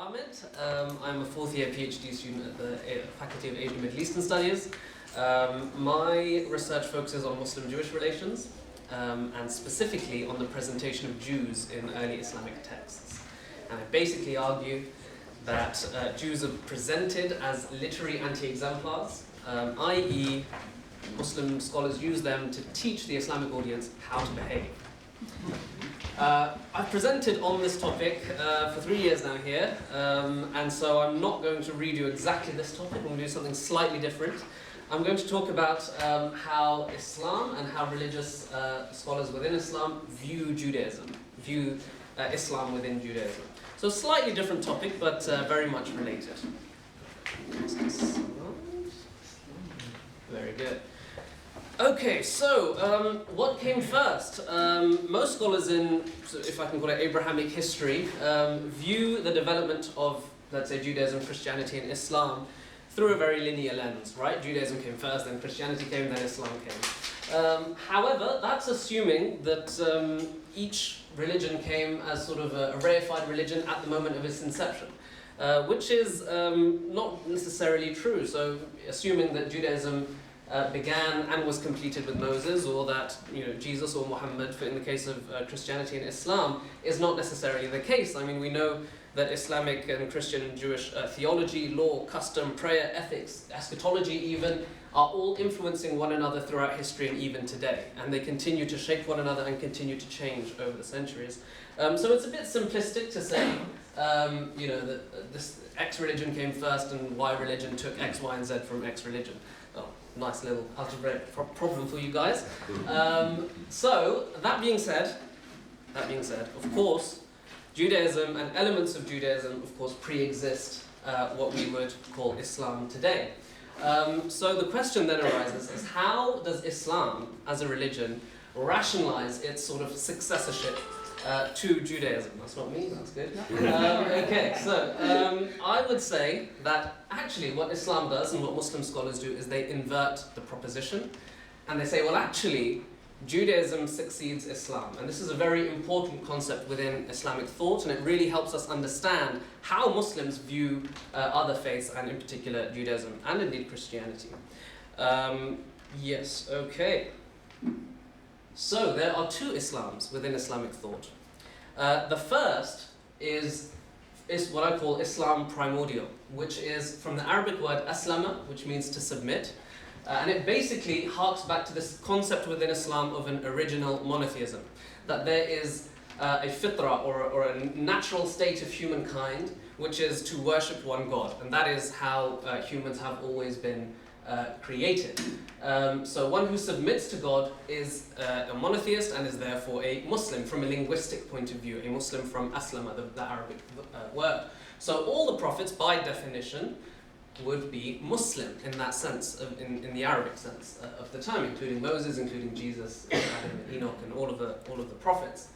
Ahmed. I'm a fourth year PhD student at the Faculty of Asian Middle Eastern Studies. My research focuses on Muslim-Jewish relations and specifically on the presentation of Jews in early Islamic texts. And I basically argue that Jews are presented as literary anti-exemplars, i.e. Muslim scholars use them to teach the Islamic audience how to behave. I've presented on this topic for 3 years now here, and so I'm not going to read you exactly this topic. I'm going to do something slightly different. I'm going to talk about how Islam and how religious scholars within Islam view Judaism, view Islam within Judaism. So a slightly different topic, but very much related. Very good. Okay, so what came first? Most scholars in, if I can call it Abrahamic history, view the development of, let's say, Judaism, Christianity, and Islam through a very linear lens, right? Judaism came first, then Christianity came, then Islam came. However, that's assuming that each religion came as sort of a reified religion at the moment of its inception, which is not necessarily true. So, assuming that Judaism began and was completed with Moses, or that Jesus or Muhammad, in the case of Christianity and Islam, is not necessarily the case. I mean, we know that Islamic and Christian and Jewish theology, law, custom, prayer, ethics, eschatology even, are all influencing one another throughout history and even today. And they continue to shape one another and continue to change over the centuries. So it's a bit simplistic to say, that this X religion came first and Y religion took X, Y, and Z from X religion. Oh, nice little algebraic problem for you guys. So that being said, of course, Judaism and elements of Judaism, of course, pre-exist what we would call Islam today. So the question then arises is, how does Islam as a religion rationalize its sort of successorship to Judaism? That's not me, that's good. Okay, so I would say that actually what Islam does and what Muslim scholars do is they invert the proposition, and they say, well, actually, Judaism succeeds Islam. And this is a very important concept within Islamic thought, and it really helps us understand how Muslims view other faiths, and in particular Judaism, and indeed Christianity. Yes, okay. So there are two Islams within Islamic thought. The first is what I call Islam primordial, which is from the Arabic word aslama, which means to submit. And it basically harks back to this concept within Islam of an original monotheism, that there is a fitra, or a natural state of humankind, which is to worship one God, and that is how humans have always been created. So one who submits to God is a monotheist and is therefore a Muslim from a linguistic point of view, a Muslim from aslama, the Arabic word. So all the prophets, by definition, would be Muslim in that sense, in the Arabic sense of the term, including Moses, including Jesus, Adam, Enoch, and all of the prophets.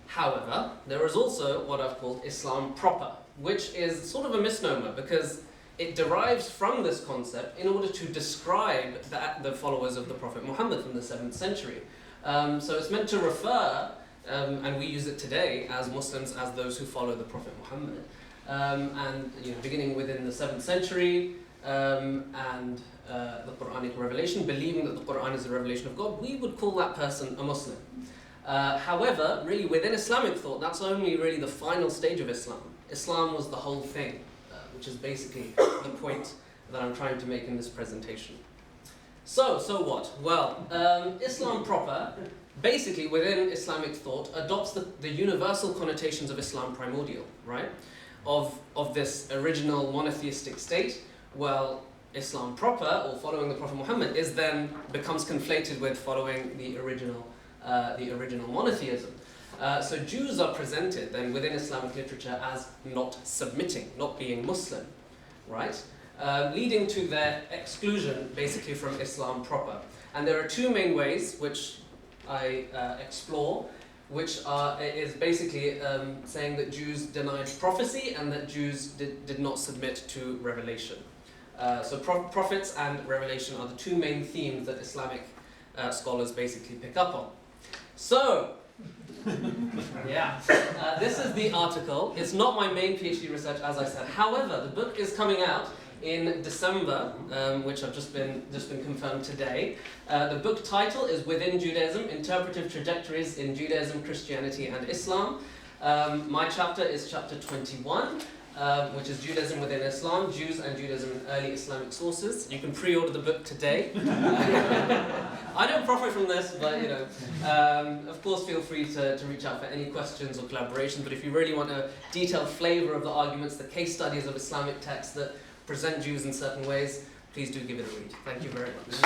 However, there is also what I've called Islam proper, which is sort of a misnomer because it derives from this concept in order to describe the followers of the Prophet Muhammad from the 7th century. So it's meant to refer, and we use it today as Muslims, as those who follow the Prophet Muhammad. And beginning within the 7th century and the Quranic revelation, believing that the Quran is a revelation of God, we would call that person a Muslim. However, really within Islamic thought, that's only really the final stage of Islam. Islam was the whole thing, which is basically the point that I'm trying to make in this presentation. So what? Well, Islam proper, basically within Islamic thought, adopts the universal connotations of Islam primordial, right? Of this original monotheistic state. Well, Islam proper, or following the Prophet Muhammad, becomes conflated with following the original monotheism. So Jews are presented then within Islamic literature as not submitting, not being Muslim, right? Leading to their exclusion basically from Islam proper. And there are two main ways which I explore, which is basically saying that Jews denied prophecy and that Jews did not submit to revelation. So prophets and revelation are the two main themes that Islamic scholars basically pick up on. So Yeah, this is the article. It's not my main PhD research, as I said. However, the book is coming out in December, which I've just been confirmed today. The book title is Within Judaism: Interpretive Trajectories in Judaism, Christianity and Islam. My chapter is chapter 21, which is Judaism within Islam, Jews and Judaism in Early Islamic Sources. You can pre-order the book today. I don't profit from this, but of course feel free to reach out for any questions or collaboration. But if you really want a detailed flavour of the arguments, the case studies of Islamic texts that present Jews in certain ways, please do give it a read. Thank you very much.